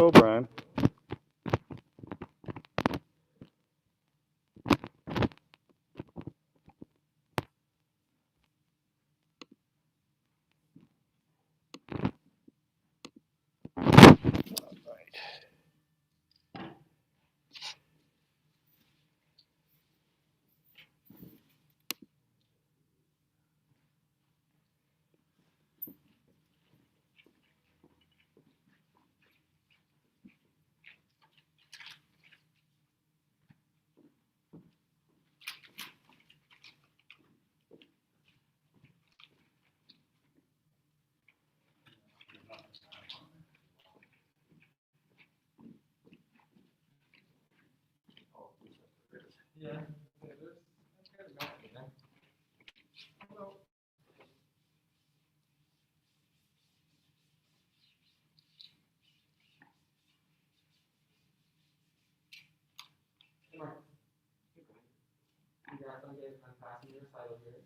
go, Brian. Yeah, that's good enough, man. Hello. Hey, Mark. You got some days on passenger side over here?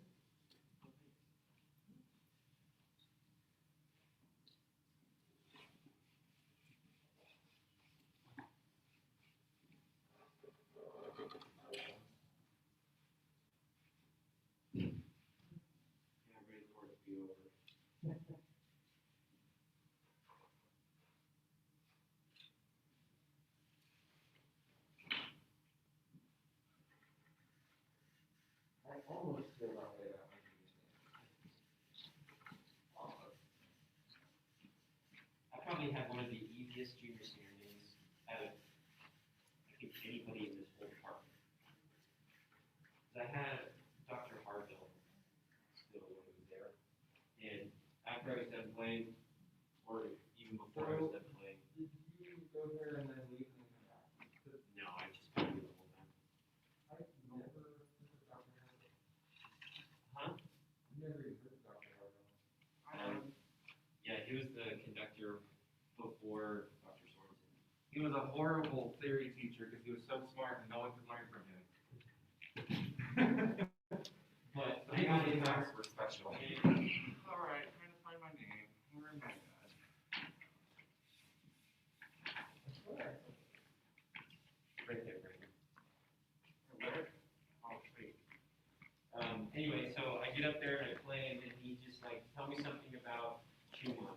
Yeah, I'm ready for it to be over. I almost feel that way about my almost. I probably had one of the easiest junior standings out of I think anybody in this whole department. 'Cause I had Dr. Harville still when he was there, and after I was done playing, or even before I was done playing, Did you go there and then leave and come back? no, I just played the whole time. I never heard of Dr. Harville. Huh? Never even heard of Dr. Harville. Yeah, he was the conductor before Dr. Sorensen. He was a horrible theory teacher because he was so smart and no one could learn from him. But I got in there. Were special. All right, trying to find my name. Where am I at? Right there, Brandon. Where? Oh, sweet. Anyway, so I get up there and I play, and then he just like, tell me something about Schumann.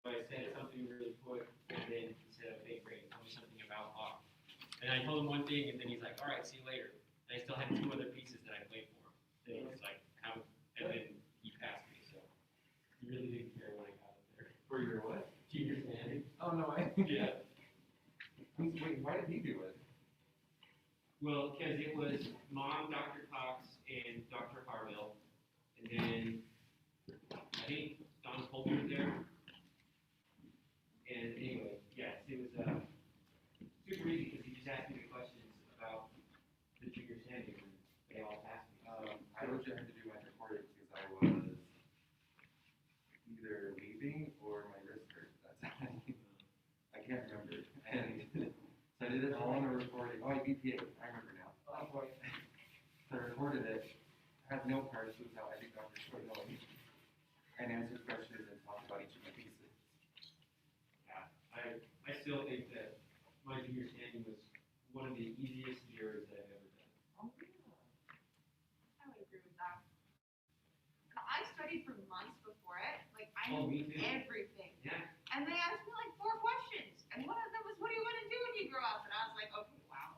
So I said something really quick, and then he said, okay, great, tell me something about Bach. And I told him one thing, and then he's like, all right, see you later. And I still had two other pieces that I played for him. And he was like, how? And then he passed me, so he really didn't care when I got up there. For your what? Junior standing. Oh, no way. Yeah. Wait, why did he do it? Well, because it was Mom, Dr. Cox, and Dr. Harville, and then I think Don Colby was there. And anyway, yes, it was super easy because he just asked me the questions about the junior standing, and they all passed me. I legit had to do my recording because I was either leaving or my wrist hurt. I can't remember. And so I did it all on a recording. Oh, I BPA. I remember now. Oh, boy. So I recorded it. I had no cards, so now I think Dr. Short knowing and answered questions and talked about each of my pieces. Yeah, I still think that my junior standing was one of the easiest years that I've ever done. Oh, yeah. I would agree with that. And I studied for months before it. Like I Oh, knew me too. everything. Yeah. And they asked me like 4 questions. And one of them was, what do you want to do when you grow up? And I was like, okay, wow.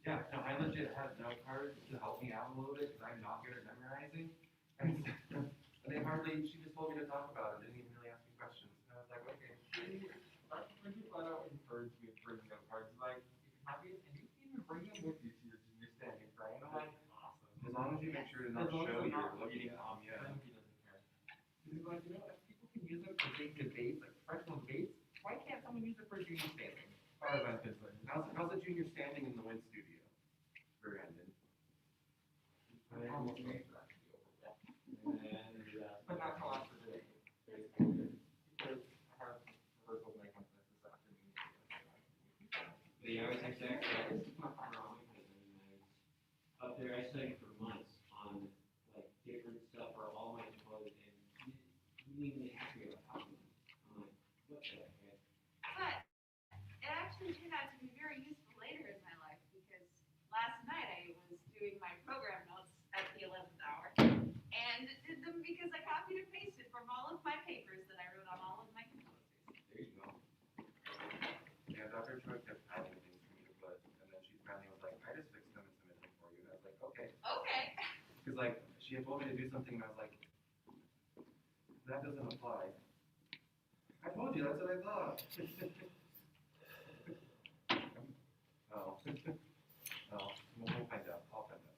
Yeah, no, I legit had note cards to help me out a little bit because I'm not good at memorizing. And they hardly, she just told me to talk about it, didn't even really ask me questions. And I was like, okay. When you flat out encourage me to bring up cards, like, happy, and you can even bring them with you to your junior standing, right? I'm like, awesome. As long as you make sure to not As long as show I'm your not looking looking at up, them, yeah. then he doesn't care. He's like, you know, if people can use it for big debates, like professional debates, why can't someone use it for junior standing? As far as I'm concerned. How's the junior standing in the wind studio? Brandon. I almost wait for that to be over with. And But not till after the basically, because I have rehearsal my conference this afternoon. but yeah, I was exactly wrong because I mean, I was up there, I studied for months on like different stuff for all my clothes, and you didn't even ask me about how I'm like, what the heck? But program notes at the 11th hour and did them because I copied and pasted from all of my papers that I wrote on all of my composers. There you go. Yeah, Dr. Choi kept adding things for me to put, and then she finally was like, I just fixed them and submitted them for you. And I was like, okay. Okay. Because like, she had told me to do something and I was like, that doesn't apply. I told you, that's what I thought. Oh. Oh, we'll find out. I'll find out.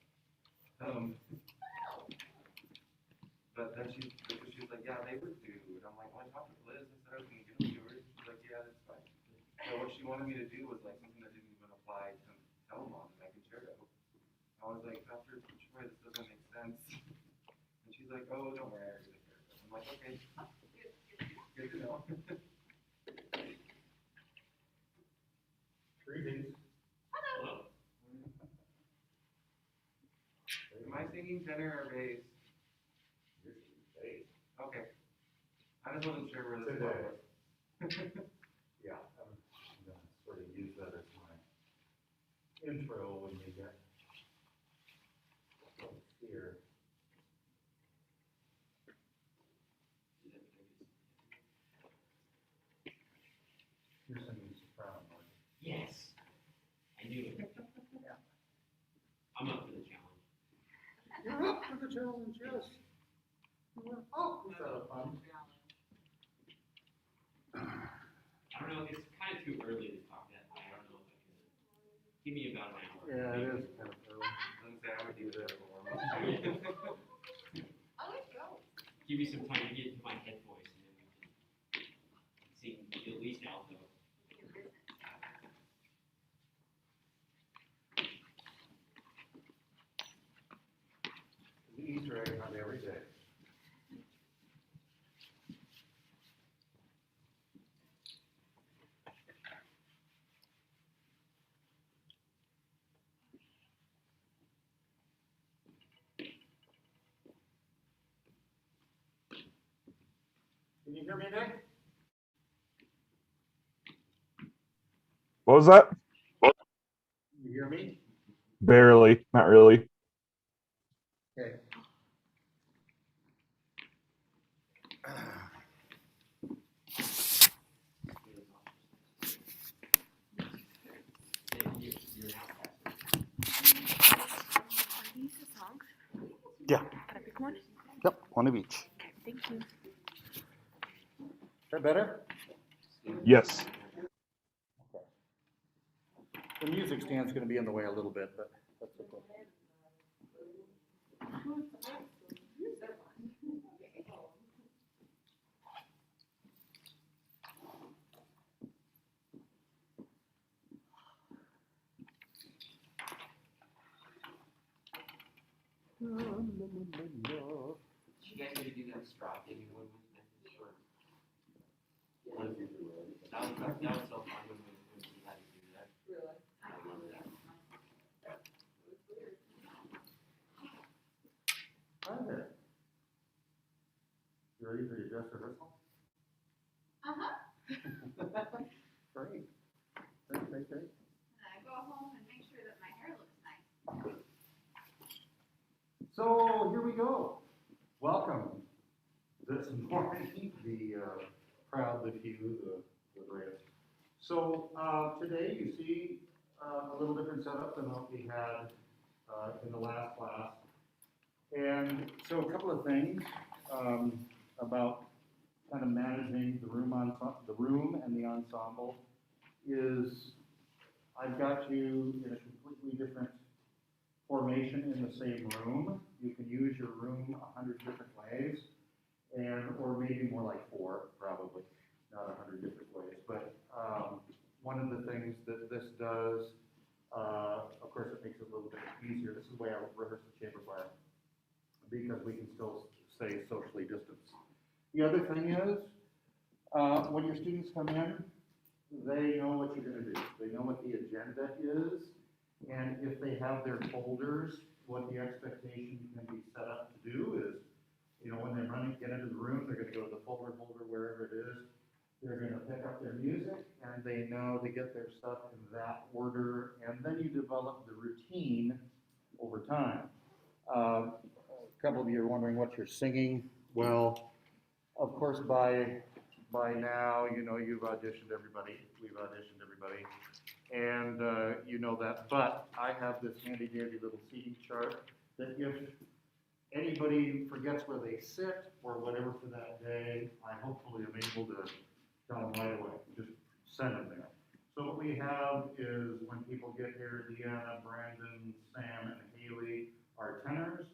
But then she was like, yeah, they were due. And I'm like, well, I talked to Liz. I said I was going to give them to her. She's like, yeah, that's fine. So what she wanted me to do was like something that didn't even apply to Elmont, and I could share it. I was like, Dr. Troy, this doesn't make sense. And she's like, oh, don't worry, I already took care of it. I'm like, okay, good to know. Greetings. Hello. Am I singing tenor or bass? You're singing bass. Okay. I just wasn't sure where this Today. was. Yeah, I'm gonna sort of use that as my intro when you get here. You're singing soprano, aren't you? Yes. I knew it. I'm up for the challenge. You're up for the challenge, yes. Oh, is that a fun? I don't know, it's kind of too early to talk that high. I don't know if I can. Give me about an hour. Yeah, it is kind of early. Let's say I would do that. Oh, it goes. Give me some time to get into my head voice and then we can sing at least alto. The Easter egg hunt every day. Can you hear me, Nick? What was that? You hear me? Barely, not really. Okay. Yeah. Can I pick one? Yep, one of each. Okay, thank you. Is that better? Yes. The music stand's gonna be in the way a little bit, but that's okay. Did you guys maybe do that straw thing in one week? That was so fun when we had to do that. Really? I love that. Hi there. You ready for your dress rehearsal? Uh-huh. Great. Great. And I go home and make sure that my hair looks nice. So here we go. Welcome this morning, the crowd, the few, the rest. So today you see a little different setup than what we had in the last class. And so a couple of things about kind of managing the room and the ensemble is I've got you in a completely different formation in the same room. You can use your room 100 different ways, or maybe more like 4, probably, not 100 different ways. But one of the things that this does, of course, it makes it a little bit easier. This is the way I rehearse the chamber choir, because we can still stay socially distanced. The other thing is, when your students come in, they know what you're going to do. They know what the agenda is. And if they have their folders, what the expectation can be set up to do is, when they get into the room, they're going to go to the folder wherever it is. They're going to pick up their music, and they know to get their stuff in that order. And then you develop the routine over time. A couple of you are wondering what you're singing. Well, of course, by now, you know, you've auditioned everybody. We've auditioned everybody. And you know that. But I have this handy dandy little seating chart that if anybody forgets where they sit or whatever for that day, I hopefully am able to tell them right away. Just send them there. So what we have is when people get here, Deanna, Brandon, Sam, and Haley are tenors.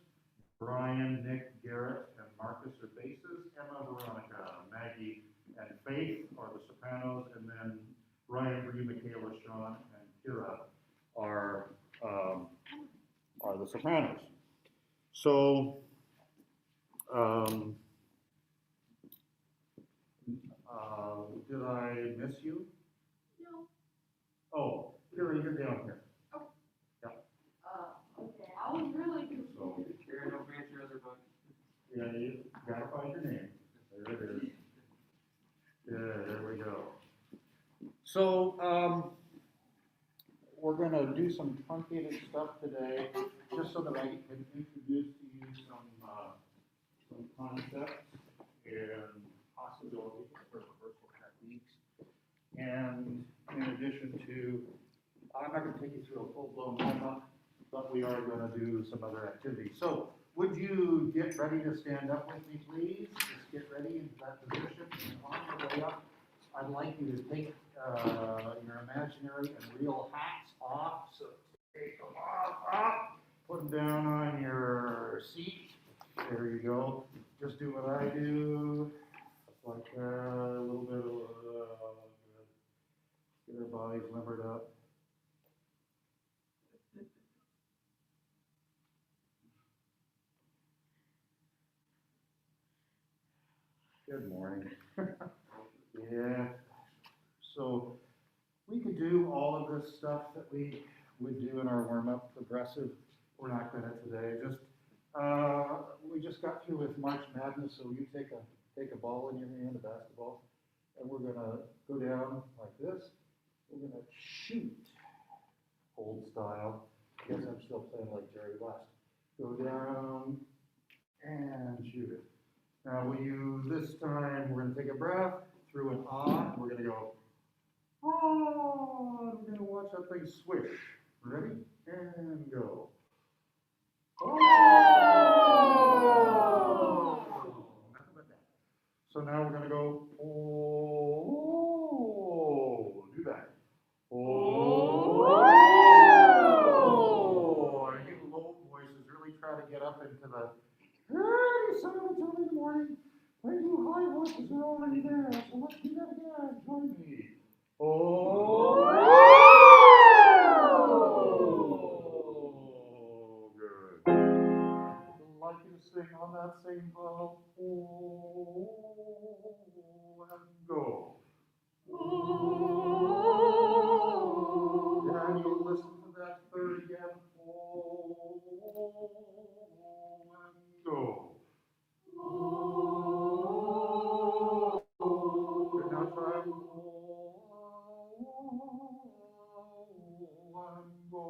Brian, Nick, Garrett, and Marcus are basses. Emma, Veronica, Maggie, and Faith are the sopranos. And then Ryan, Bree, Michaela, Sean, and Kira are the sopranos. So, did I miss you? No. Oh, Kira, you're down here. Okay, I was really confused. So, Karen, don't forget your other book. yeah, you gotta find your name. There it is. Yeah, there we go. So, we're gonna do some truncated stuff today, just so that I can introduce to you some concepts and possibilities for rehearsal techniques. And in addition to, I'm not gonna take you through a full-blown warm-up, but we are gonna do some other activities. So, would you get ready to stand up with me, please? Just get ready into that position. And on the way up, I'd like you to take your imaginary and real hats off. So take them off, put them down on your seat. There you go. Just do what I do. Just like that. A little bit of get our bodies limbered up. Good morning. Yeah. So we could do all of this stuff that we would do in our warm-up progressive. We're not gonna today. Just we just got through with March Madness, so you take a ball in your hand, a basketball, and we're gonna go down like this. We're gonna shoot, old style. I guess I'm still playing like Jerry West. Go down and shoot it. Now this time, we're gonna take a breath through an ah, and we're gonna go, oh, and we're gonna watch that thing swish. Ready? And go. Oh! Nothing but that. So now we're gonna go, oh, do that. Oh! And you low voices really try to get up into the, hey, 7 o'clock in the morning. When you high voices are already there, so let's do that again. Join me. Oh, good. I'd like you to sing on that same valve. Oh, and go. And you listen to that third again. Oh, and go. Good, now try. And go.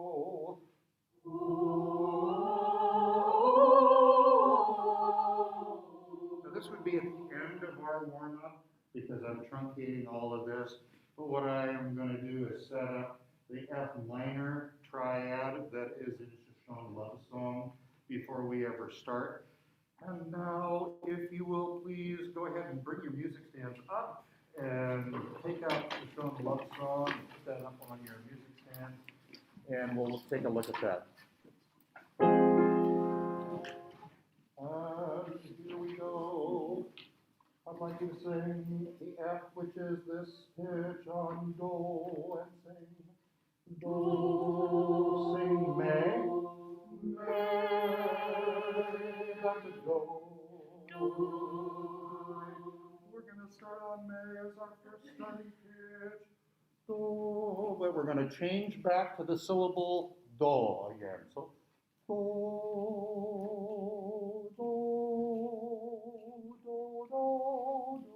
Now this would be at the end of our warm-up because I'm truncating all of this. But what I am going to do is set up the F minor triad that is in Shoshone Love Song before we ever start. And now, if you will please go ahead and bring your music stands up and take out Shoshone Love Song and put that up on your music stand. And we'll take a look at that. Here we go. I'd like you to sing the F, which is this pitch on Do, and sing Do, sing May. May, back to Do. We're going to start on May as our first starting pitch. Do, but we're going to change back to the syllable Do again. So Do, do, do, do, do.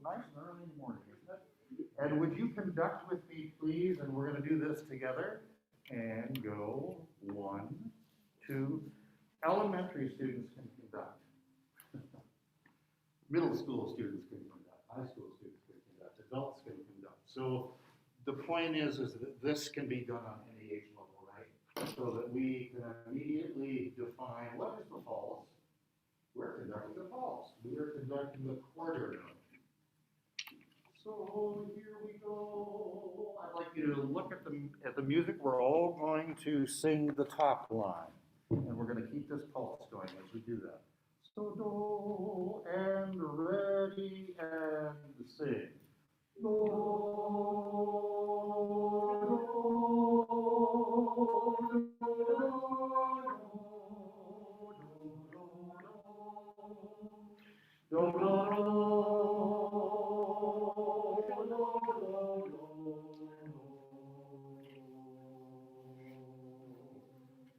Nice and early in the morning, isn't it? And would you conduct with me, please? And we're going to do this together. And go 1, 2. Element students can conduct. Middle school students can conduct, high school students can conduct, adults can conduct. So the point is that this can be done on any age level, right? So that we can immediately define what is the false. We're conducting the false. We are conducting the quarter note. So here we go. I'd like you to look at the music. We're all going to sing the top line. And we're going to keep this pulse going as we do that. So do and ready and sing. Do, do, do,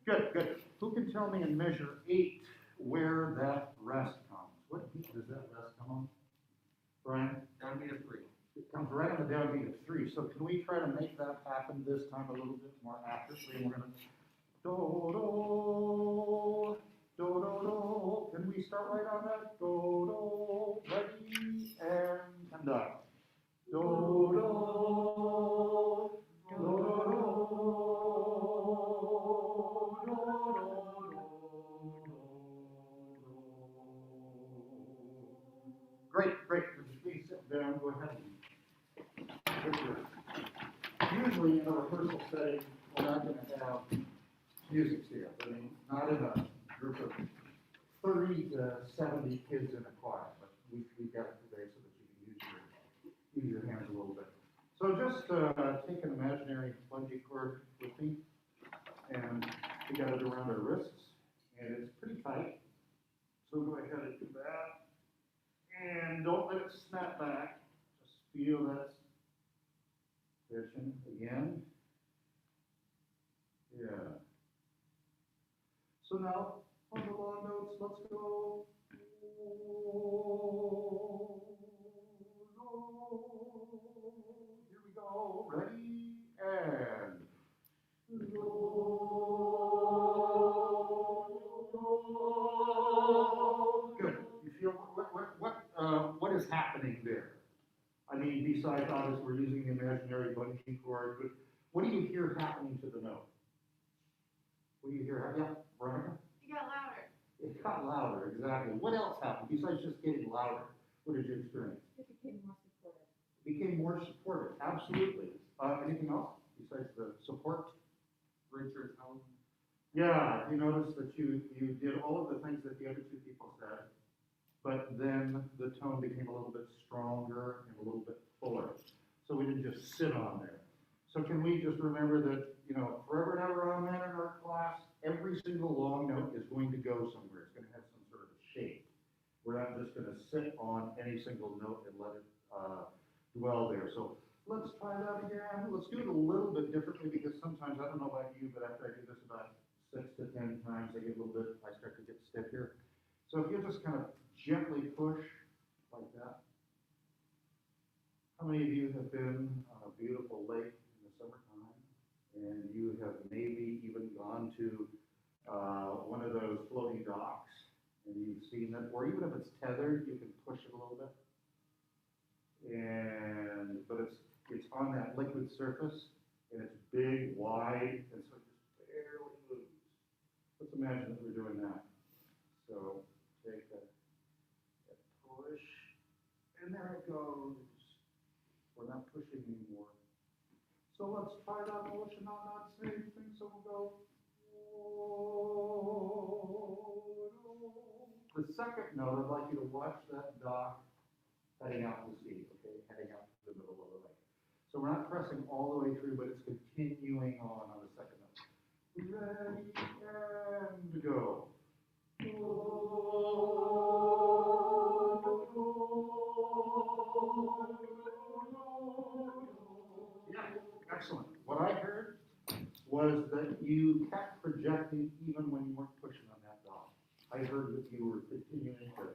Good, good. Who can tell me in measure 8 where that rest comes? What beat does that rest come on? Brian? Downbeat of 3. It comes right on the downbeat of 3. So can we try to make that happen this time a little bit more accurately? And we're going to do, do, do, do, do. Can we start right on that? Do, do, ready, and conduct. Do, do, do, do, do. Great, great. Would you please sit down? Go ahead and get your. Usually in a rehearsal setting, we're not going to have music here. I mean, not in a group of 30 to 70 kids in a choir, but we've got it today so that you can use your hands a little bit. So just take an imaginary bungee cord with me, and we got it around our wrists, and it's pretty tight. So go ahead and do that. And don't let it snap back. Just feel that tension again. Yeah. So now, on the long notes, let's go. Here we go. Ready? And. Good. You feel what is happening there? I mean, besides obviously we're using the imaginary bungee cord, but what do you hear happening to the note? What do you hear? Yeah, Veronica? You got louder. It got louder, exactly. What else happened besides just getting louder? What did you experience? It became more supportive. It became more supportive, absolutely. Anything else besides the support? Richer tone. Yeah, you noticed that you did all of the things that the other two people said, but then the tone became a little bit stronger and a little bit fuller. So we didn't just sit on there. So can we just remember that, you know, forever and ever on that in our class, every single long note is going to go somewhere. It's going to have some sort of shape. We're not just going to sit on any single note and let it dwell there. So let's try that again. Let's do it a little bit differently because sometimes, I don't know about you, but after I do this about 6 to 10 times, I get a little bit, I start to get stiff here. So if you just kind of gently push like that. How many of you have been on a beautiful lake in the summertime and you have maybe even gone to one of those floating docks and you've seen it, or even if it's tethered, you can push it a little bit. But it's on that liquid surface and it's big, wide, and so it just barely moves. Let's imagine that we're doing that. So take a push, and there it goes. We're not pushing anymore. So let's try that motion on that same thing. So we'll go. The second note, I'd like you to watch that dock heading out to sea, okay? Heading out to the middle of the lake. So we're not pressing all the way through, but it's continuing on the second note. Ready, and go. Yeah, excellent. What I heard was that you kept projecting even when you weren't pushing on that dog. I heard that you were continuing to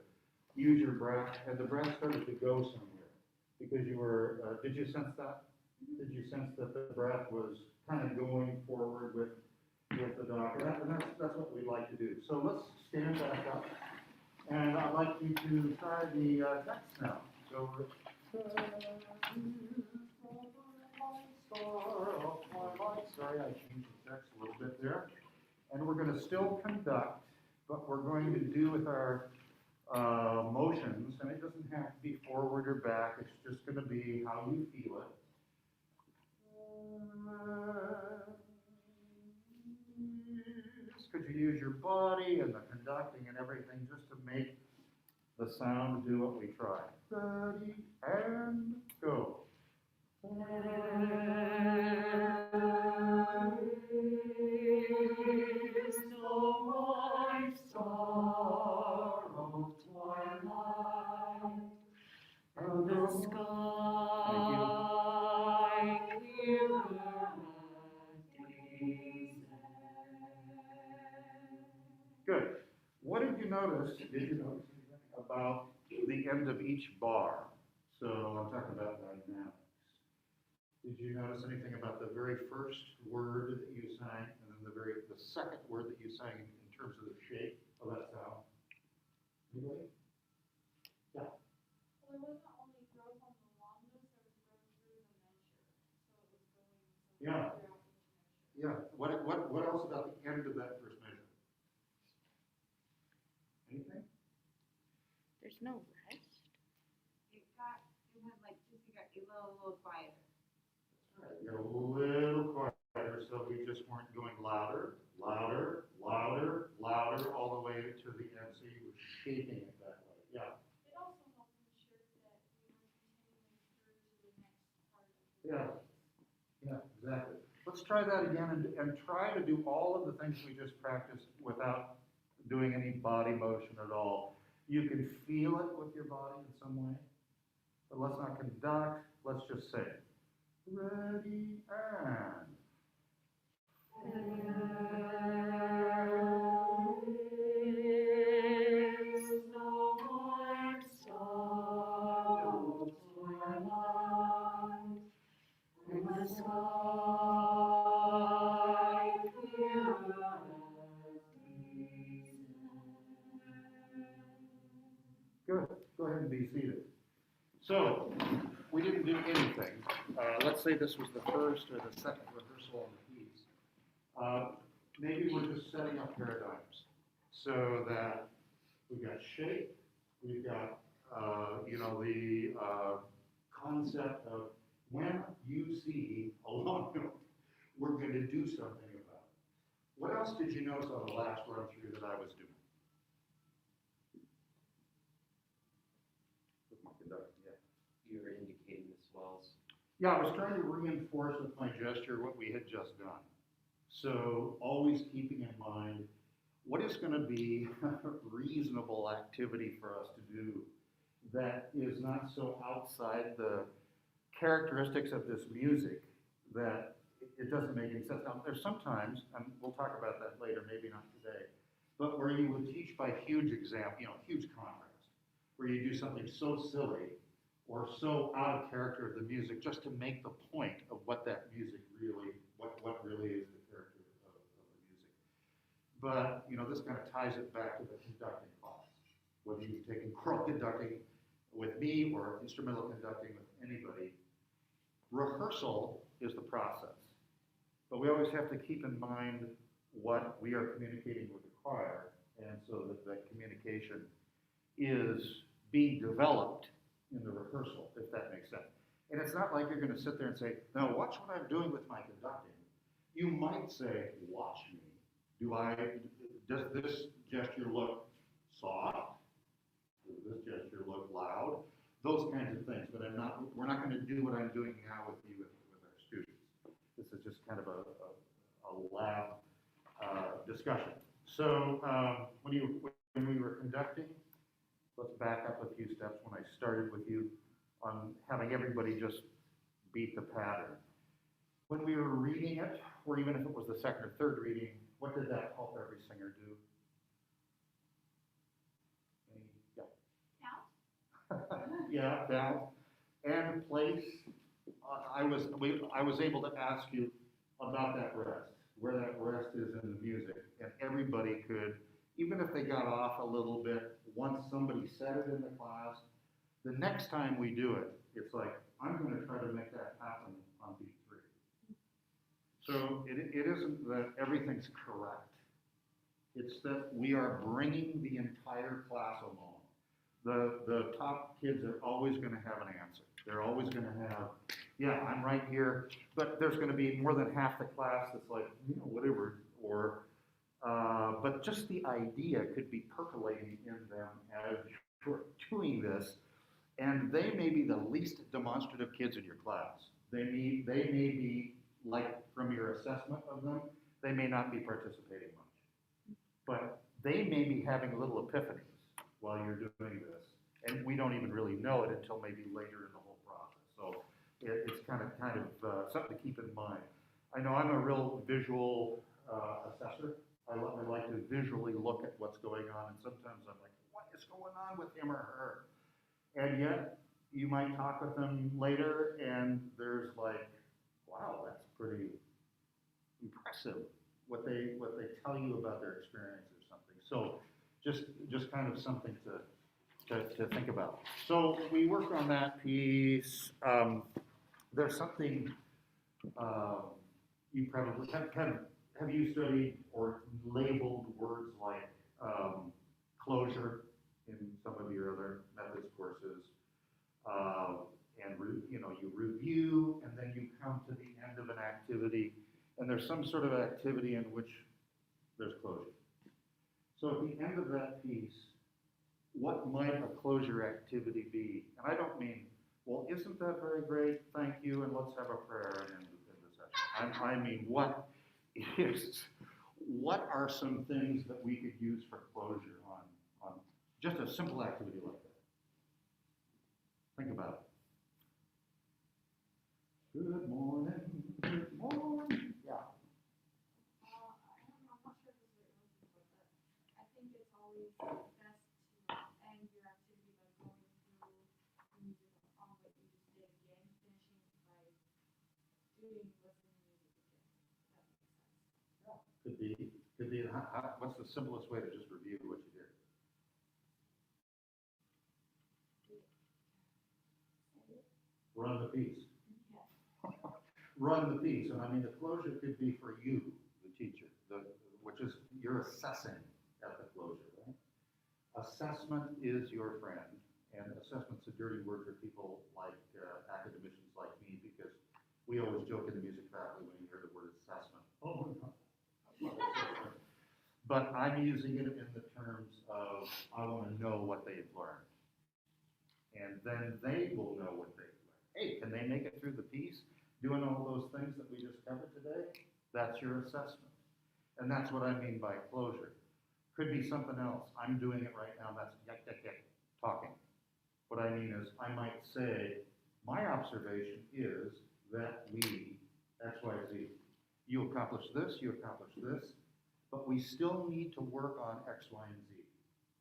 use your breath, and the breath started to go somewhere because you were. Did you sense that? Did you sense that the breath was kind of going forward with the dog? And that's what we'd like to do. So let's stand back up. And I'd like you to try the text now. So, sorry, I changed the text a little bit there. And we're going to still conduct, but we're going to do with our motions, and it doesn't have to be forward or back, it's just going to be how you feel it. Could you use your body and the conducting and everything just to make the sound do what we try? Ready, and go. And the sky clearer at day's end. Good. What did you notice? Did you notice anything about the end of each bar? So I'm talking about dynamics. Did you notice anything about the very first word that you sang, and then the second word that you sang in terms of the shape of that sound? Anybody? Yeah. Well, it wasn't only growth on the long notes, there was growth through the measure. So it was going Yeah. throughout each measure. Yeah. What else about the end of that first measure? Anything? There's no rest. It had like, just it got a little quieter. All right, you're a little quieter, so we just weren't going louder, louder, louder, louder, all the way to the end, so you were shaping it that way. Yeah. It also helped ensure that we were continuing through to the next part of the Yeah. voice. Yeah, exactly. Let's try that again and try to do all of the things we just practiced without doing any body motion at all. You can feel it with your body in some way, but let's not conduct, let's just say it. Ready, and. Is the white star of twilight, and the sky clear as day's end. Good. Go ahead and be seated. So, we didn't do anything. Let's say this was the first or the second rehearsal of the piece. Maybe we're just setting up paradigms so that we've got shape, we've got, the concept of when you see a long note, we're going to do something about it. What else did you notice on the last run through that I was doing? With my conducting, yeah. You were indicating the swells. Yeah, I was trying to reinforce with my gesture what we had just done. So always keeping in mind, what is going to be a reasonable activity for us to do that is not so outside the characteristics of this music that it doesn't make any sense. Now, there's sometimes, and we'll talk about that later, maybe not today, but where you would teach by huge huge contrast, where you do something so silly or so out of character of the music just to make the point of what that music really, what really is the character of the music. But, this kind of ties it back to the conducting class. Whether you've taken choral conducting with me or instrumental conducting with anybody, rehearsal is the process. But we always have to keep in mind what we are communicating with the choir, and so that that communication is being developed in the rehearsal, if that makes sense. And it's not like you're going to sit there and say, now watch what I'm doing with my conducting. You might say, watch me. Does this gesture look soft? Does this gesture look loud? Those kinds of things, but we're not going to do what I'm doing now with you with our students. This is just kind of a lab discussion. So when we were conducting, let's back up a few steps when I started with you on having everybody just beat the pattern. When we were reading it, or even if it was the second or third reading, what did that help every singer do? Yeah, balance and place. I was able to ask you about that rest, where that rest is in the music, and everybody could, even even if they got off a little bit, once somebody said it in the class, the next time we do it, it's like, I'm gonna try to make that happen on beat three. So it isn't that everything's correct. It's that we are bringing the entire class along. The top kids are always gonna have an answer. They're always gonna have, yeah, I'm right here, but there's gonna be more than half the class that's like, whatever, or, but just the idea could be percolating in them as you're doing this, and they may be the least demonstrative kids in your class. They may be, like, from your assessment of them, they may not be participating much. But they may be having little epiphanies while you're doing this, and we don't even really know it until maybe later in the whole process. So it's kind of something to keep in mind. I know I'm a real visual assessor. I like to visually look at what's going on, and sometimes I'm like, what is going on with him or her? And yet, you might talk with them later, and there's like, wow, that's pretty impressive what they tell you about their experience or something. So just kind of something to think about. So we work on that piece. There's something you probably have you studied or labeled words like closure in some of your other methods courses, and you review, and then you come to the end of an activity, and there's some sort of activity in which there's closure. So at the end of that piece, what might a closure activity be? And I don't mean, well, isn't that very great? Thank you, and let's have a prayer and end the session. I mean, what are some things that we could use for closure on just a simple activity like that? Think about it. Good morning, good morning. Yeah. I'm not sure if this is what you're looking for, but I think it's always best to end your activity by going through the music on what you just did again, finishing by doing what's in the music again. If that makes sense. Could be, what's the simplest way to just review what you did? Run the piece. Yeah. Run the piece, and I mean, the closure could be for you, the teacher, which is, you're assessing at the closure, right? Assessment is your friend, and assessment's a dirty word for people like academicians like me, because we always joke in the music faculty when you hear the word assessment. Oh, no. But I'm using it in the terms of, I want to know what they've learned. And then they will know what they've learned. Hey, can they make it through the piece, doing all those things that we just covered today? That's your assessment. And that's what I mean by closure. Could be something else. I'm doing it right now, that's talking. What I mean is, I might say, my observation is that we, X, Y, Z, you accomplish this, but we still need to work on X, Y, and Z,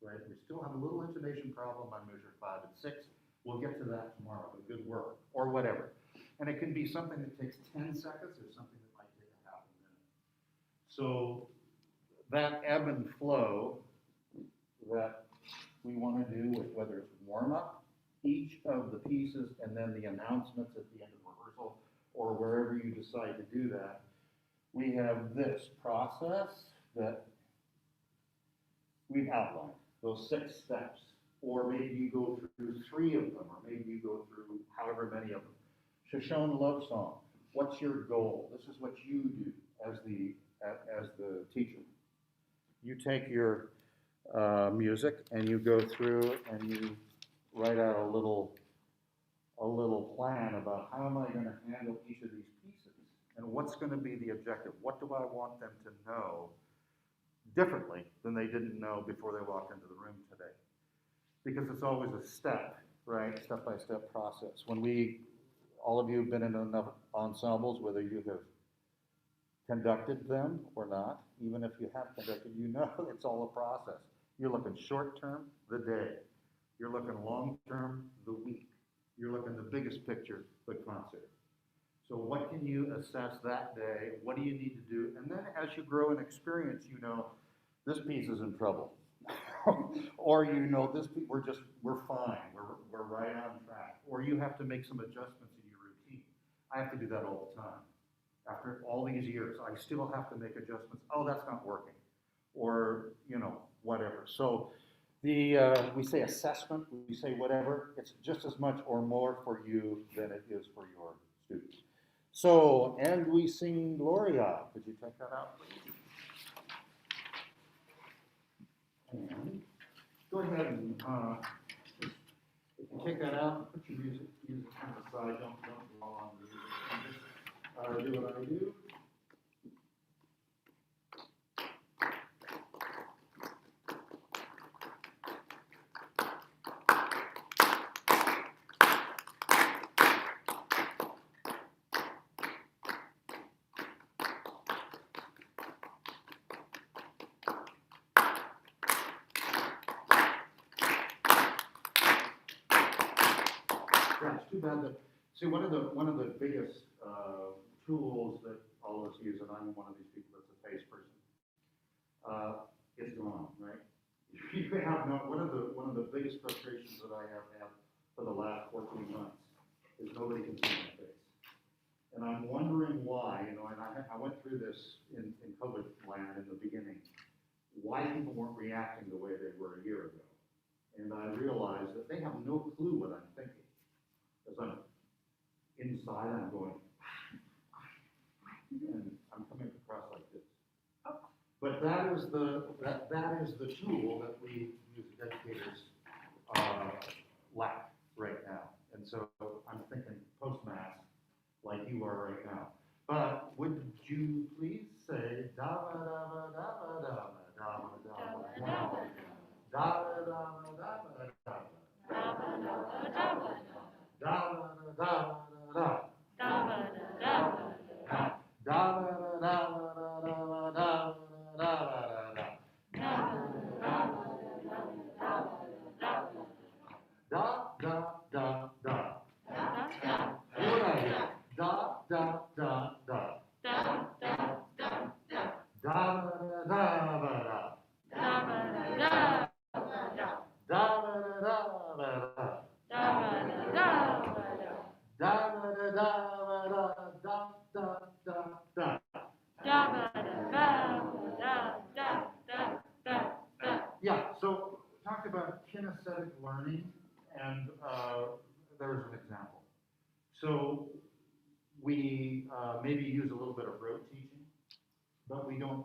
right? We still have a little intonation problem on measure 5 and 6. We'll get to that tomorrow, but good work, or whatever. And it can be something that takes 10 seconds or something that might take a half a minute. So that ebb and flow that we want to do with whether it's warm up, each of the pieces, and then the announcements at the end of rehearsal, or wherever you decide to do that, we have this process that we've outlined, those 6 steps. Or maybe you go through 3 of them, or maybe you go through however many of them. Shoshone love song. What's your goal? This is what you do as the teacher. You take your music and you go through and you write out a little plan about how am I going to handle each of these pieces, and what's going to be the objective. What do I want them to know differently than they didn't know before they walked into the room today? Because it's always a step, right? Step-by-step process. When all of you have been in enough ensembles, whether you have conducted them or not, even if you have conducted, you know it's all a process. You're looking short-term, the day. You're looking long-term, the week. You're looking the biggest picture, the concert. So what can you assess that day? What do you need to do? And then as you grow in experience, you know, this piece is in trouble. Or you know, we're fine, we're right on track. Or you have to make some adjustments in your routine. I have to do that all the time. After all these years, I still have to make adjustments. Oh, that's not working. Or, you know, whatever. So we say assessment, we say whatever, it's just as much or more for you than it is for your students. So, and we sing Gloria. Could you check that out, please? And go ahead and, if you take that out, put your music on the side, don't draw on the music. Just, do what I do. Yeah, it's too bad that, see, one of the biggest, tools that all of us use, and I'm one of these people that's a face person, is gone, right? You have no, one of the biggest frustrations that I have had for the last 14 months is nobody can see my face. And I'm wondering why, you know, and I went through this in COVID land in the beginning, why people weren't reacting the way they were a year ago. And I realized that they have no clue what I'm thinking. As I'm inside, I'm going, and I'm coming across like this. But that is the tool that we music educators lack right now. And so I'm thinking post-mass like you are right now. But would you please say da ba da ba da ba da ba da ba da ba da ba da ba da ba Yeah, so talk about kinesthetic learning, and there's an example. So we maybe use a little bit of rote teaching, but we don't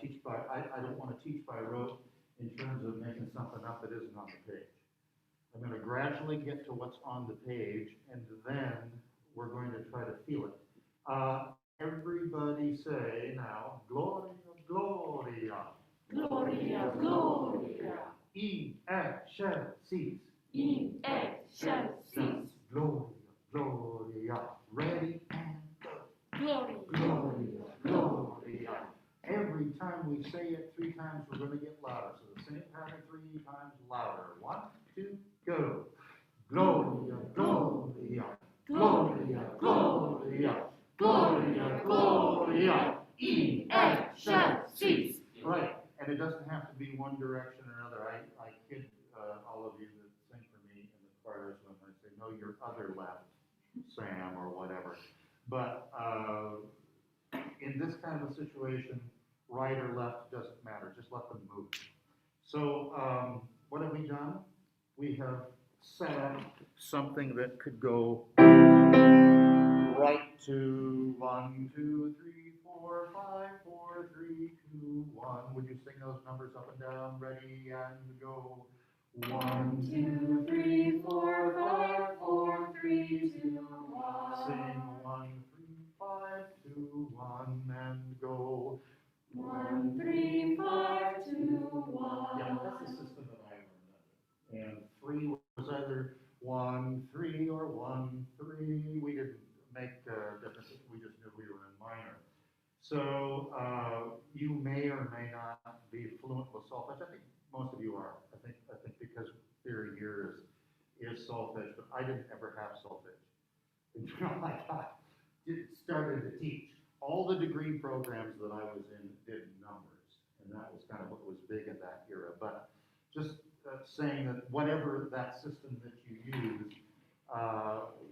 teach by, I don't want to teach by rote in terms of making something up that isn't on the page. I'm going to gradually get to what's on the page, and then we're going to try to feel it. Everybody say now, Gloria, Gloria. Gloria, Gloria. In excelsis. In excelsis. Gloria, Gloria. Ready and go. Gloria. Gloria, Gloria. Every time we say it 3 times, we're going to get louder. So the same pattern 3 times louder. 1, 2, go. Gloria, Gloria. Gloria, Gloria. Gloria, Gloria. In excelsis. Right, and it doesn't have to be one direction or another. I kid all of you that sing for me in the choirs when I say, no, your other left, Sam, or whatever. But in this kind of a situation, right or left doesn't matter. Just let them move. So what have we done? We have set up something that could go right to 1, 2, 3, 4, 5, 4, 3, 2, 1. Would you sing those numbers up and down? Ready and go. 1, 2, 3, 4, 5, 4, 3, 2, 1. Sing 1, 3, 5, 2, 1, and go. 1, 3, 5, 2, 1. Yeah, that's the system that I learned. And 3 was either 1, 3 or 1, 3. We didn't make differences. We just knew we were in minor. So you may or may not be fluent with solfege. I think most of you are. I think because theory here is solfege, but I didn't ever have solfege until I started to teach. All the degree programs that I was in did numbers, and that was kind of what was big in that era. But just saying that whatever that system that you use,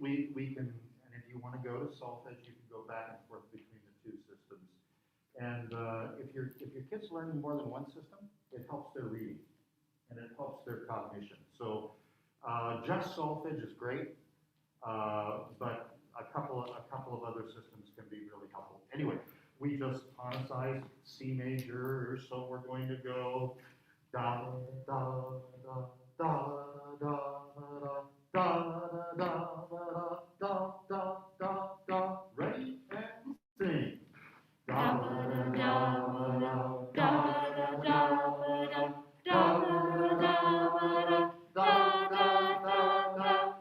we can, and if you want to go to solfege, you can go back and forth between the two systems. And if your kid's learning more than one system, it helps their reading and it helps their cognition. So just solfege is great, but a couple of other systems can be really helpful. Anyway, we just tonicized C major, so we're going to go da da da da da da da da da da da da. Ready and sing. Da da da da da da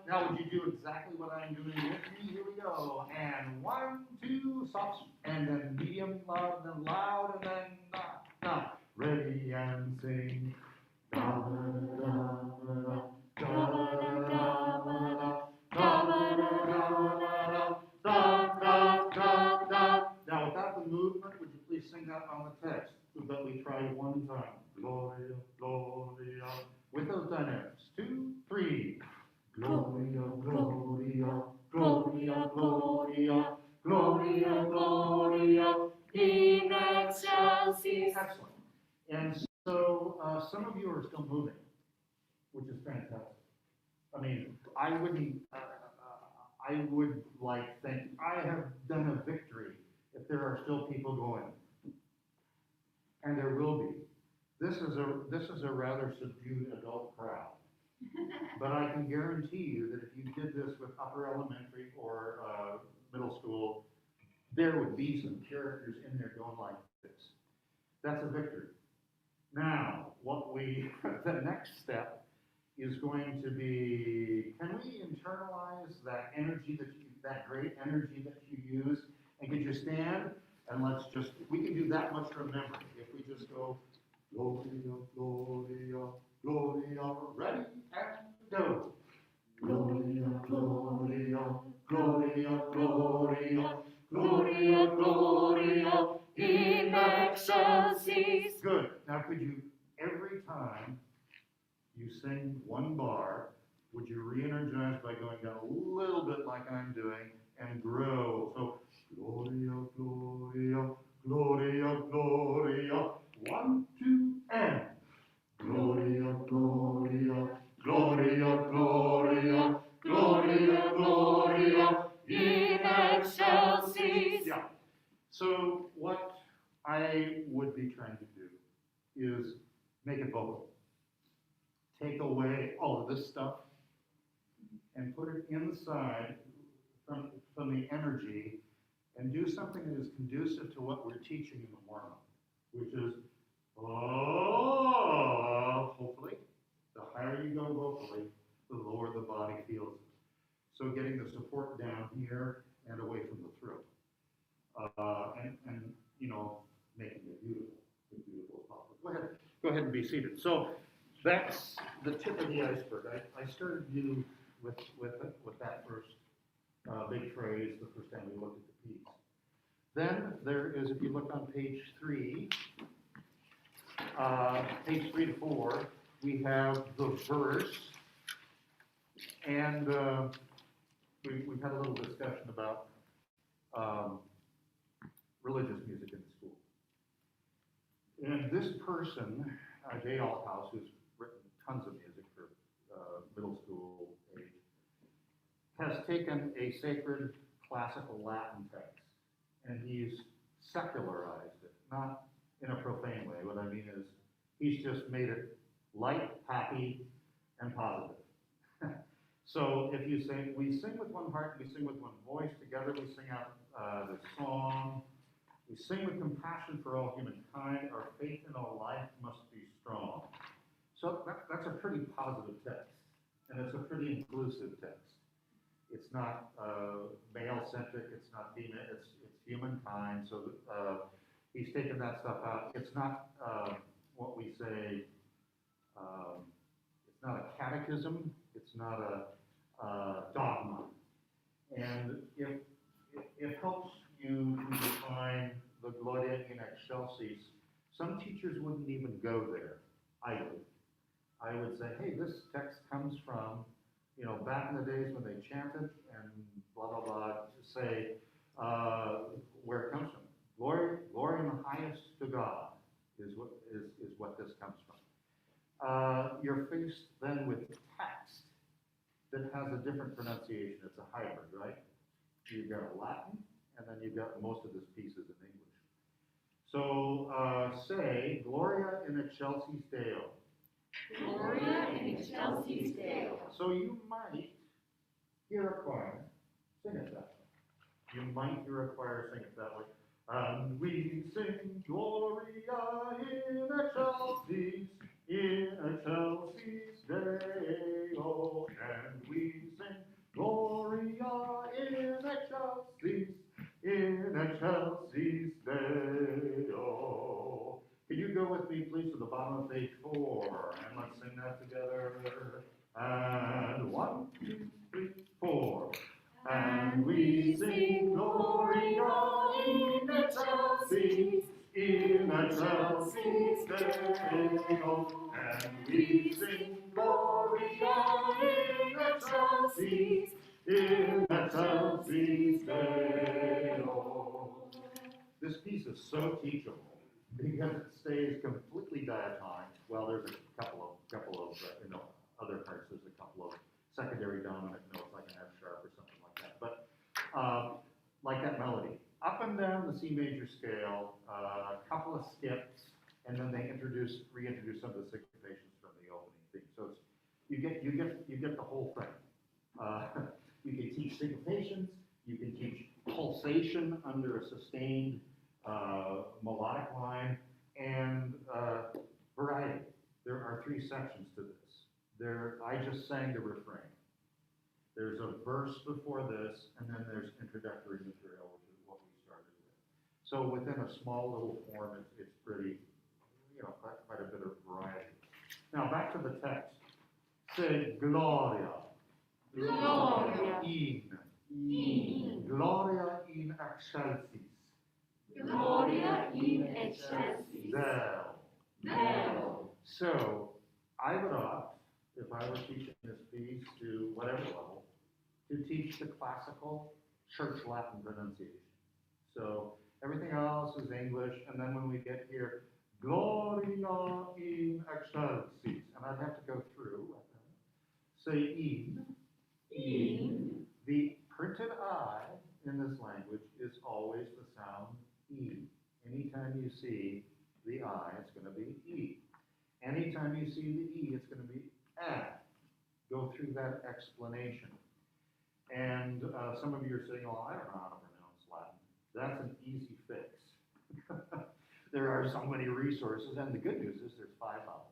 Now, would you do exactly what I'm doing with me? Here we go. And 1, 2, soft, and then medium, loud, and loud, and then da. Ready and sing. Da da da da Now, without the movement, would you please sing that on the text? But we try one time. Gloria, Gloria. With those dynamics. 2, 3. Gloria, Gloria, Gloria, Gloria, Gloria, Gloria, in excelsis. Excellent. And so some of you are still moving, which is fantastic. I mean, I would like think I have done a victory if there are still people going, and there will be. This is a rather subdued adult crowd. But I can guarantee you that if you did this with upper elementary or middle school, there would be some characters in there going like this. That's a victory. Now, the next step is going to be, can we internalize that energy that great energy that you use, and could you stand and we can do that much remembering. If we just go, Gloria, Gloria, Gloria, ready, and go. Gloria, Gloria, Gloria, Gloria, Gloria, Gloria, in excelsis. Good. Now could you, every time you sing one bar, would you re-energize by going down a little bit like I'm doing and grow? So, Gloria, Gloria, Gloria, Gloria, 1, 2, and Gloria, Gloria, Gloria, Gloria, Gloria, Gloria, in excelsis. Yeah. So what I would be trying to do is make it vocal. Take away all of this stuff and put it inside from the energy and do something that is conducive to what we're teaching in the morning, which is, hopefully, the higher you go vocally, the lower the body feels it. So getting the support down here and away from the throat. And making it beautiful as possible. Go ahead and be seated. So that's the tip of the iceberg. I started you with that first big phrase the first time we looked at the piece. Then there is, if you look on page 3 to 4, we have the verse, and we've had a little discussion about religious music in the school. And this person, Jay Althouse, who's written tons of music for middle school age, has taken a sacred classical Latin text and he's secularized it, not in a profane way. What I mean is he's just made it light, happy, and positive. So if you sing, we sing with one heart, we sing with one voice, together we sing out the song. We sing with compassion for all humankind. Our faith in all life must be strong. So that's a pretty positive text, and it's a pretty inclusive text. It's not male-centric, it's not female, it's humankind. So he's taken that stuff out. It's not what we say, it's not a catechism, it's not a dogma. And it helps you to define the Gloria in excelsis. Some teachers wouldn't even go there, I would. I would say, hey, this text comes from, back in the days when they chanted and blah, blah, blah, say, where it comes from. Glory in the highest to God is what this comes from. You're faced then with text that has a different pronunciation. It's a hybrid, right? You've got Latin, and then you've got most of this piece is in English. So say, Gloria in excelsis Deo. Gloria in excelsis Deo. So you might hear a choir sing it that way. You might hear a choir sing it that way. And we sing Gloria in excelsis Deo. And we sing Gloria in excelsis Deo. Can you go with me, please, to the bottom of page 4, and let's sing that together. And 1, 2, 3, 4. And we sing Gloria in excelsis Deo. And we sing Gloria in excelsis Deo. This piece is so teachable because it stays completely diatonic. Well, there's a couple of other parts. There's a couple of secondary dominant notes like an F sharp or something like that. But like that melody, up and down the C major scale, a couple of skips, and then they reintroduce some of the syncopations from the opening theme. So it's, you get the whole thing. You can teach syncopations. You can teach pulsation under a sustained melodic line, and variety. There are 3 sections to this. I just sang the refrain. There's a verse before this, and then there's introductory material, which is what we started with. So within a small little form, it's pretty, quite a bit of variety. Now back to the text. Say Gloria. Gloria. In. Gloria in excelsis. Gloria in excelsis Deo. So I would opt, if I were teaching this piece to whatever level, to teach the classical church Latin pronunciation. So everything else is English, and then when we get here, Gloria in excelsis, and I'd have to go through, say in. The printed I in this language is always the sound E. Anytime you see the I, it's going to be E. Anytime you see the E, it's going to be A. Go through that explanation. And some of you are saying, oh, I don't know how to pronounce Latin. That's an easy fix. There are so many resources, and the good news is there's 5 vowels.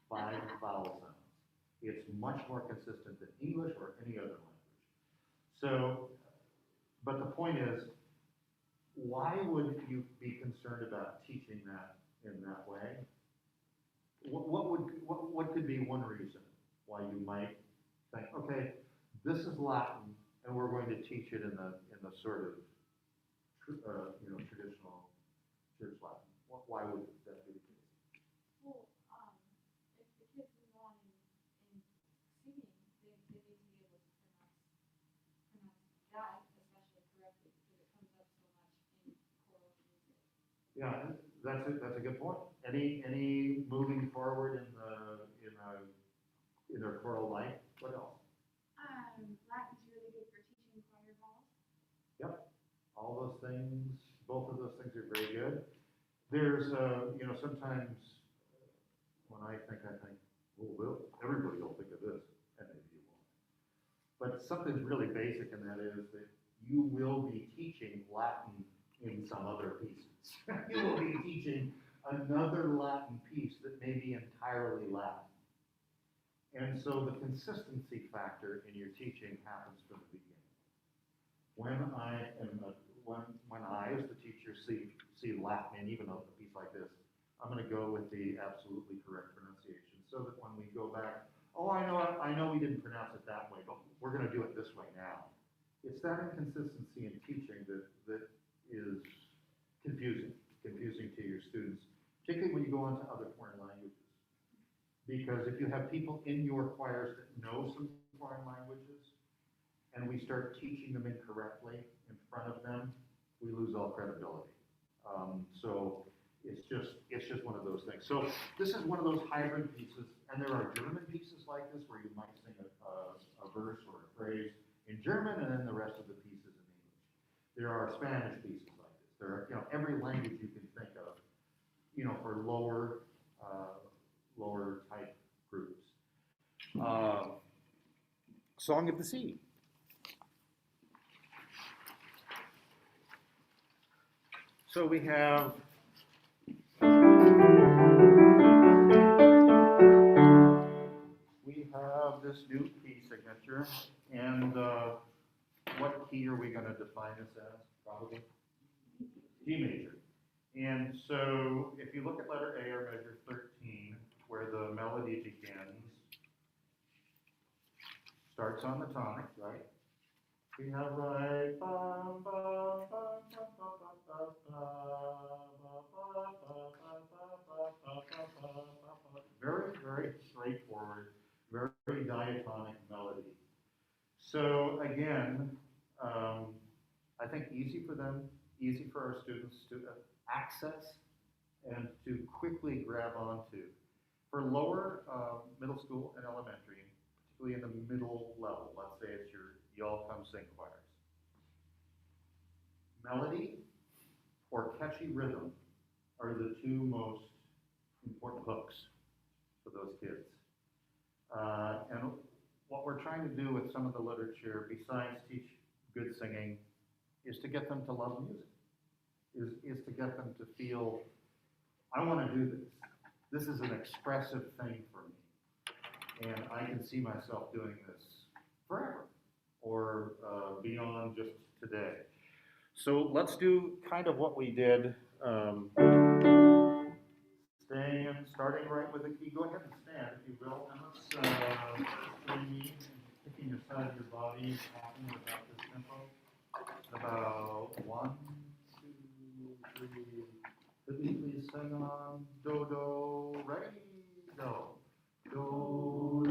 5 vowel sounds. It's much more consistent than English or any other language. So, but the point is, why would you be concerned about teaching that in that way? What could be one reason why you might think, okay, this is Latin, and we're going to teach it in the sort of traditional church Latin. Why would that be the case? Well, if the kids move on in singing, they need to be able to pronounce that especially correctly because it comes up so much in choral music. Yeah, that's a good point. Any moving forward in their choral life? What else? Latin's really good for teaching choir vowels. Yep, all those things. Both of those things are very good. There's sometimes when I think, well, everybody will think of this, and maybe you won't. But something's really basic, and that is that you will be teaching Latin in some other pieces. You will be teaching another Latin piece that may be entirely Latin. And so the consistency factor in your teaching happens from the beginning. When I, as the teacher, see Latin in even a piece like this, I'm going to go with the absolutely correct pronunciation, so that when we go back, oh, I know we didn't pronounce it that way, but we're going to do it this way now. It's that inconsistency in teaching that is confusing to your students, particularly when you go on to other foreign languages. Because if you have people in your choirs that know some foreign languages, and we start teaching them incorrectly in front of them, we lose all credibility. So it's just one of those things. So this is one of those hybrid pieces, and there are German pieces like this where you might sing a verse or a phrase in German, and then the rest of the pieces in English. There are Spanish pieces like this. There are, every language you can think of, for lower type groups. Song of the Sea. So we have this new key signature, and what key are we going to define this as? Probably G major. And so if you look at letter A or measure 13, where the melody begins, starts on the tonic, right? We have right, bum, bum, bum, bum, bum, bum, bum, very, very straightforward, very diatonic melody. So again, I think easy for them, easy for our students to access and to quickly grab onto. For lower middle school and elementary, particularly in the middle level, let's say it's your y'all come sing choirs, melody or catchy rhythm are the two most important hooks for those kids. And what we're trying to do with some of the literature, besides teach good singing, is to get them to love music, is to get them to feel, I want to do this. This is an expressive thing for me. And I can see myself doing this forever or beyond just today. So let's do kind of what we did, starting right with the key. Go ahead and stand, if you will, and let's picking your side of your body, talking about this tempo. About 1, 2, 3. Could we please sing on do, do, ready, go. Do, do,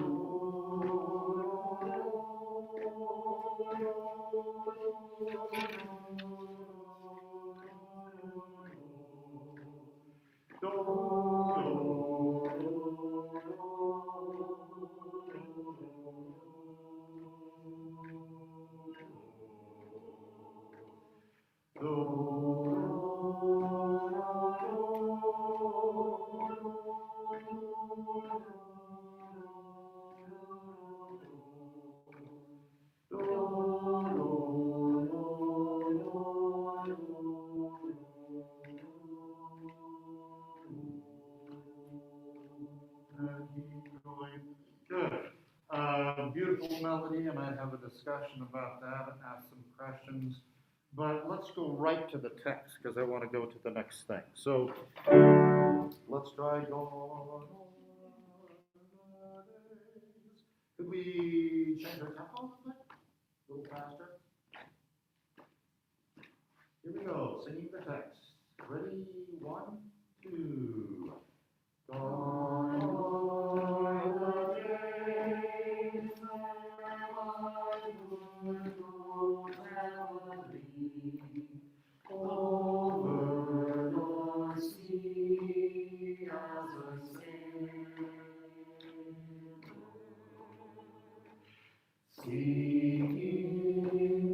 Good. Beautiful melody. I might have a discussion about that and ask some questions. But let's go right to the text because I want to go to the next thing. So let's try go. Could we change our tempo a little faster? Here we go. Singing the text. Ready? 1, 2. Gone are the days when I would go traveling over the sea as a sailor, seeking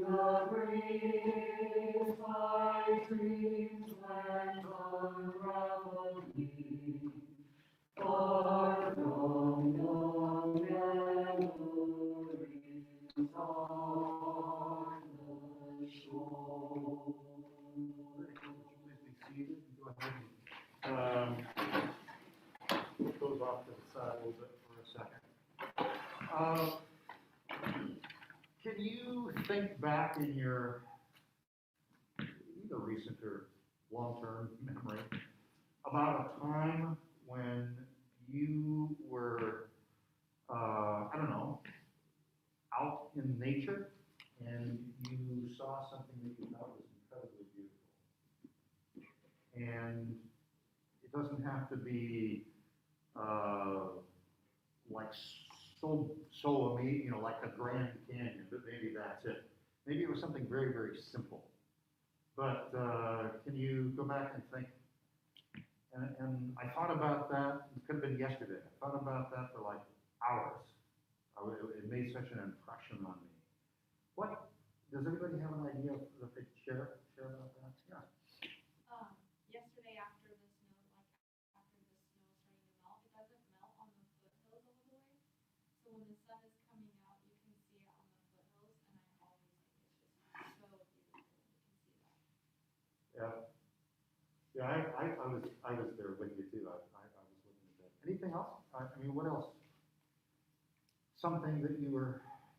the breeze. My dreams went unraveling. Far from young memories on the shore. Please be seated and go ahead and put those off to the side a little bit for a second. Can you think back in your either recent or long-term memory about a time when you were, I don't know, out in nature and you saw something that you thought was incredibly beautiful? And it doesn't have to be like like the Grand Canyon, but maybe that's it. Maybe it was something very, very simple. But can you go back and think? And I thought about that, it could have been yesterday. I thought about that for like hours. It made such an impression on me. What, does anybody have an idea that they share about that? Yeah. Yesterday after the snow, like after the snow starting to melt, it doesn't melt on the foothills all the way. So when the sun is coming out, you can see it on the foothills, and I always think it's just so beautiful when you can see that. Yeah. Yeah, I was there with you too. I was looking at that. Anything else? I mean, what else? Something that you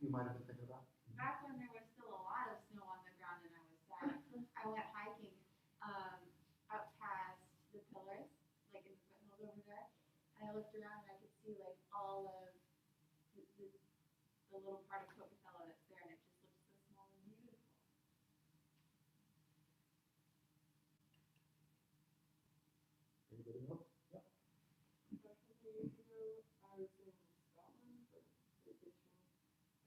might have been thinking about? Back when there was still a lot of snow on the ground and I was sad, I went hiking, up past the pillars, like in the foothills over there. And I looked around and I could see like all of the little part of Pocatello that's there, and it just looks so small and beautiful. Anybody else? Yeah. A couple years ago, I was in Scotland for vacation,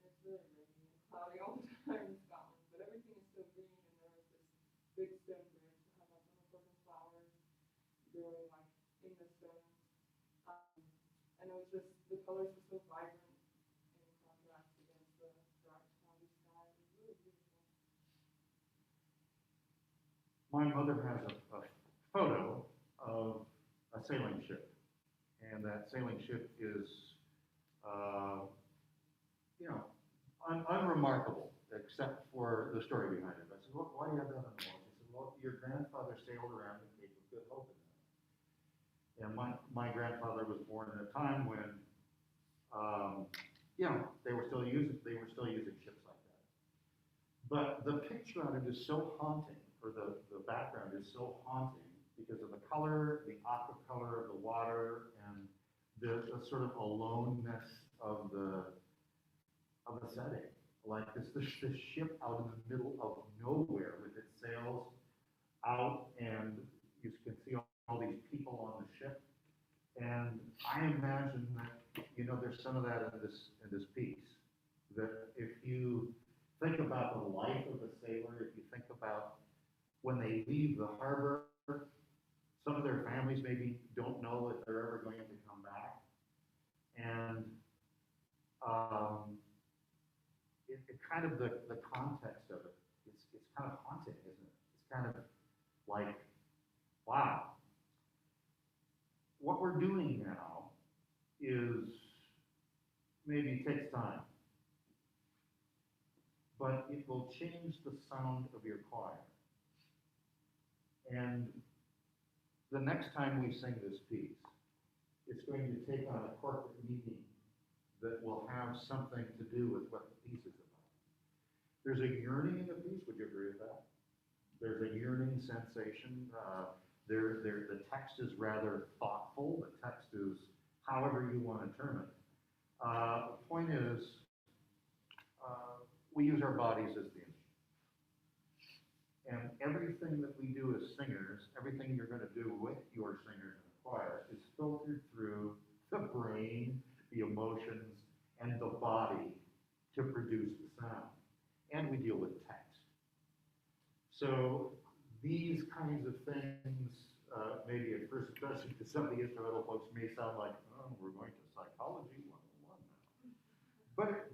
and it's really rainy and cloudy all the time in Scotland, but everything is so green, and there was this big stone bridge that had like little purple flowers growing like in the stones, and it was just, the colors were so vibrant in contrast against the dark cloudy sky. It was really beautiful. My mother has a photo of a sailing ship, and that sailing ship is, you know, unremarkable, except for the story behind it. I said, well, why do you have that on the wall? She said, well, your grandfather sailed around the Cape of Good Hope in that. And my grandfather was born in a time when, you know, they were still using ships like that. But the picture on it is so haunting, or the background is so haunting because of the color, the aqua color of the water, and the sort of aloneness of the setting. Like this ship out in the middle of nowhere with its sails out, and you can see all these people on the ship. And I imagine that, you know, there's some of that in this piece. That if you think about the life of a sailor, if you think about when they leave the harbor, some of their families maybe don't know if they're ever going to come back. And it kind of, the context of it, it's kind of haunting, isn't it? It's kind of like, wow. What we're doing now is maybe takes time, but it will change the sound of your choir. And the next time we sing this piece, it's going to take on a corporate meaning that will have something to do with what the piece is about. There's a yearning in the piece, would you agree with that? There's a yearning sensation. The text is rather thoughtful. The text is however you want to term it. The point is, we use our bodies as the instrument. And everything that we do as singers, everything you're going to do with your singers in the choir is filtered through the brain, the emotions, and the body to produce the sound. And we deal with text. So these kinds of things, maybe at first impression to some of the instrumental folks may sound like, oh, we're going to psychology 101 now.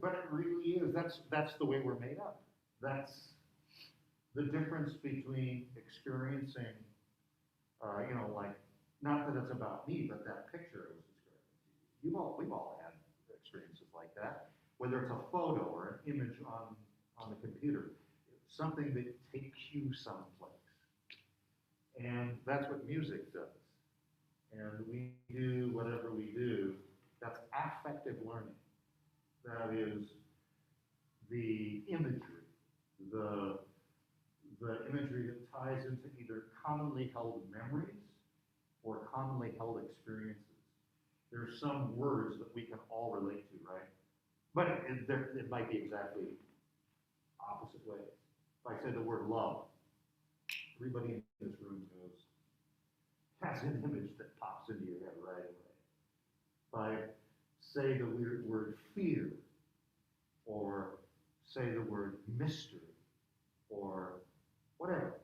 But it really is. That's the way we're made up. That's the difference between experiencing, you know, like, not that it's about me, but that picture I was describing. We've all had experiences like that, whether it's a photo or an image on the computer, something that takes you someplace. And that's what music does. And we do whatever we do, that's affective learning. That is the imagery, the imagery that ties into either commonly held memories or commonly held experiences. There's some words that we can all relate to, right? But it might be exactly opposite ways. If I say the word love, everybody in this room has an image that pops into your head right away. If I say the word fear, or say the word mystery, or whatever.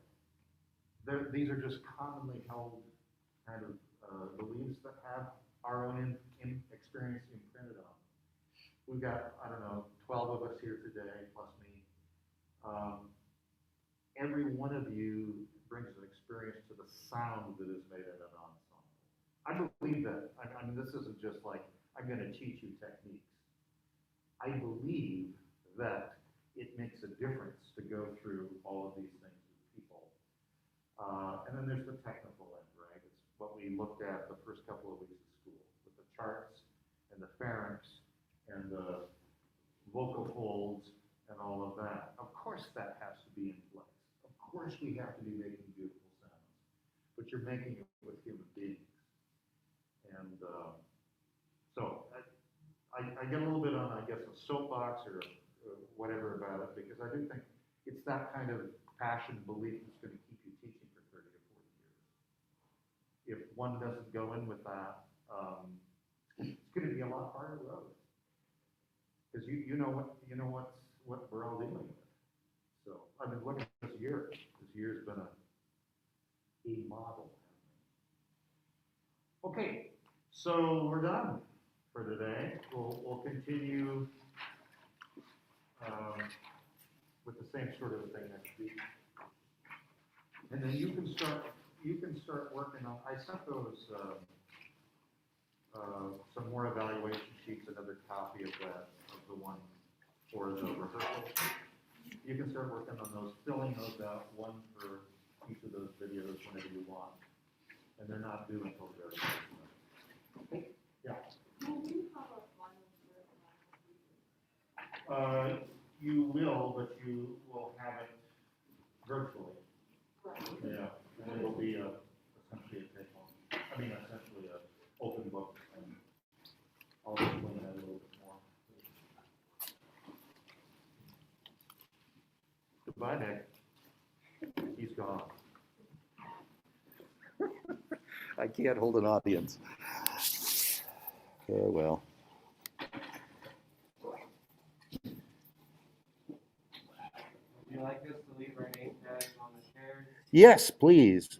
These are just commonly held kind of beliefs that have our own experience imprinted on them. We've got, I don't know, 12 of us here today, plus me. Every one of you brings an experience to the sound that is made in an ensemble. I believe that. I mean, this isn't just like, I'm going to teach you techniques. I believe that it makes a difference to go through all of these things with people. And then there's the technical end, right? It's what we looked at the first couple of weeks of school with the charts and the pharynx and the vocal folds and all of that. Of course that has to be in place. Of course we have to be making beautiful sounds, but you're making it with human beings. And so I get a little bit on, I guess, a soapbox or whatever about it, because I do think it's that kind of passion, belief that's going to keep you teaching for 30 or 40 years. If one doesn't go in with that, it's going to be a lot harder road. Because you know what we're all dealing with. So I mean, look at this year. This year's been a model. Okay, so we're done for today. We'll continue with the same sort of thing next week. And then you can start working on. I sent those some more evaluation sheets, another copy of that, of the one for the rehearsal. You can start working on those, filling those out, one for each of those videos whenever you want. And they're not due until the very next month. Yeah. Will we have a final version? You will, but you will have it virtually. Right. Yeah, and it will be essentially a take-home. I mean, essentially a open book, and I'll explain that a little bit more. Goodbye, Nick. He's gone. I can't hold an audience. Well. Would you like us to leave our name tags on the chairs? Yes, please.